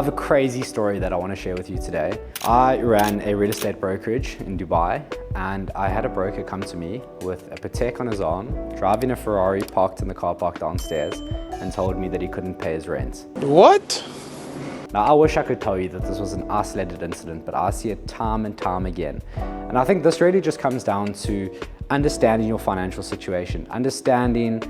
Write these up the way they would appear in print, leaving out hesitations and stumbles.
have a crazy story that I want to share with you today. I ran a real estate brokerage in Dubai, and I had a broker come to me with a Patek on his arm, driving a Ferrari parked in the car park downstairs, and told me that he couldn't pay his rent. What? Now, I wish I could tell you that this was an isolated incident, but I see it time and time again. And I think this really just comes down to understanding your financial situation, understanding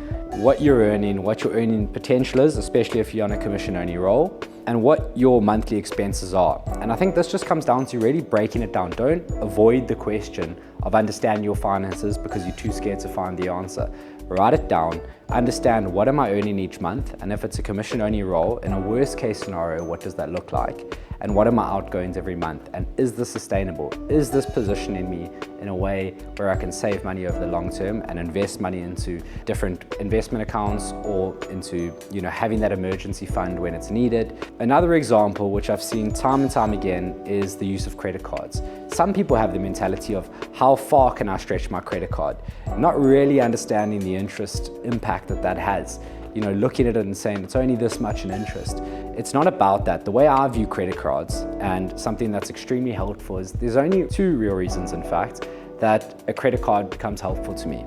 what you're earning, what your earning potential is, especially if you're on a commission-only role, and what your monthly expenses are. And I think this just comes down to really breaking it down. Don't avoid the question of understanding your finances because you're too scared to find the answer. Write it down, understand what am I earning each month, and if it's a commission-only role, in a worst case scenario, what does that look like? And what are my outgoings every month? And is this sustainable? Is this positioning me in a way where I can save money over the long term and invest money into different investment accounts or into, having that emergency fund when it's needed? Another example, which I've seen time and time again, is the use of credit cards. Some people have the mentality of how far can I stretch my credit card? Not really understanding the interest impact that has. Looking at it and saying it's only this much in interest. It's not about that. The way I view credit cards, and something that's extremely helpful, is there's only two real reasons, in fact, that a credit card becomes helpful to me.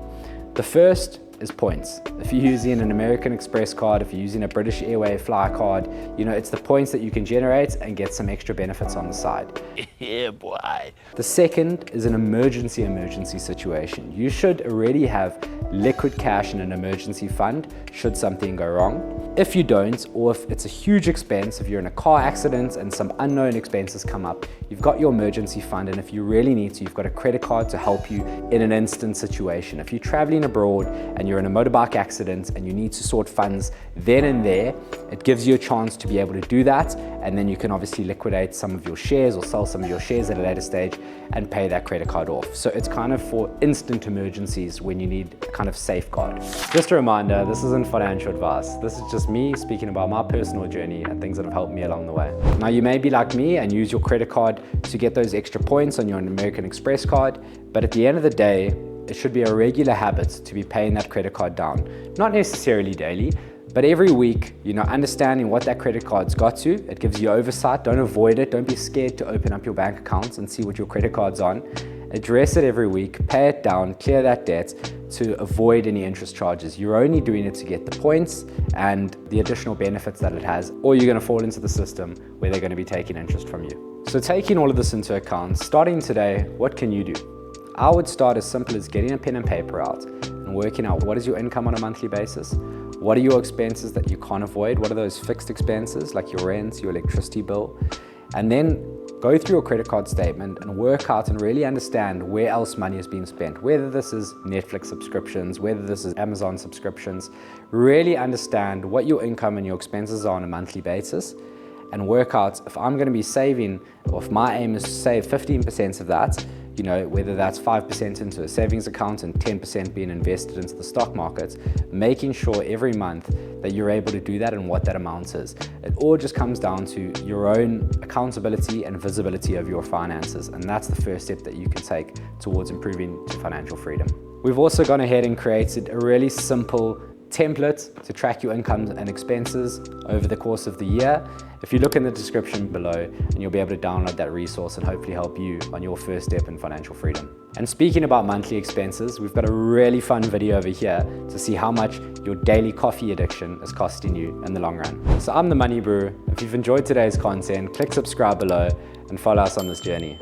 The first is points. If you're using an American Express card, if you're using a British Airways fly card, it's the points that you can generate and get some extra benefits on the side. Yeah, boy. The second is an emergency situation. You should already have liquid cash in an emergency fund should something go wrong. If you don't, or if it's a huge expense, if you're in a car accident and some unknown expenses come up, you've got your emergency fund, and if you really need to, you've got a credit card to help you in an instant situation. If you're traveling abroad and you're in a motorbike accident and you need to sort funds then and there, it gives you a chance to be able to do that, and then you can obviously liquidate some of your shares or sell some of your shares at a later stage and pay that credit card off. So it's kind of for instant emergencies when you need a kind of safeguard. Just a reminder, this isn't financial advice. This is just me speaking about my personal journey and things that have helped me along the way. Now, you may be like me and use your credit card to get those extra points on your American Express card, but at the end of the day, it should be a regular habit to be paying that credit card down. Not necessarily daily, but every week, understanding what that credit card's got to. It gives you oversight. Don't avoid it. Don't be scared to open up your bank accounts and see what your credit card's on. Address it every week, pay it down, clear that debt to avoid any interest charges. You're only doing it to get the points and the additional benefits that it has, or you're going to fall into the system where they're going to be taking interest from you. So taking all of this into account, starting today, what can you do? I would start as simple as getting a pen and paper out and working out what is your income on a monthly basis, what are your expenses that you can't avoid, what are those fixed expenses like your rent, your electricity bill, and then go through your credit card statement and work out and really understand where else money is being spent, whether this is Netflix subscriptions, whether this is Amazon subscriptions. Really understand what your income and your expenses are on a monthly basis, and work out if I'm going to be saving, or if my aim is to save 15% of that, whether that's 5% into a savings account and 10% being invested into the stock market, making sure every month that you're able to do that and what that amount is. It all just comes down to your own accountability and visibility of your finances, and that's the first step that you can take towards improving to financial freedom. We've also gone ahead and created a really simple template to track your income and expenses over the course of the year. If you look in the description below, and you'll be able to download that resource and hopefully help you on your first step in financial freedom. And speaking about monthly expenses, we've got a really fun video over here to see how much your daily coffee addiction is costing you in the long run. So I'm the Money Bru. If you've enjoyed today's content, click subscribe below and follow us on this journey.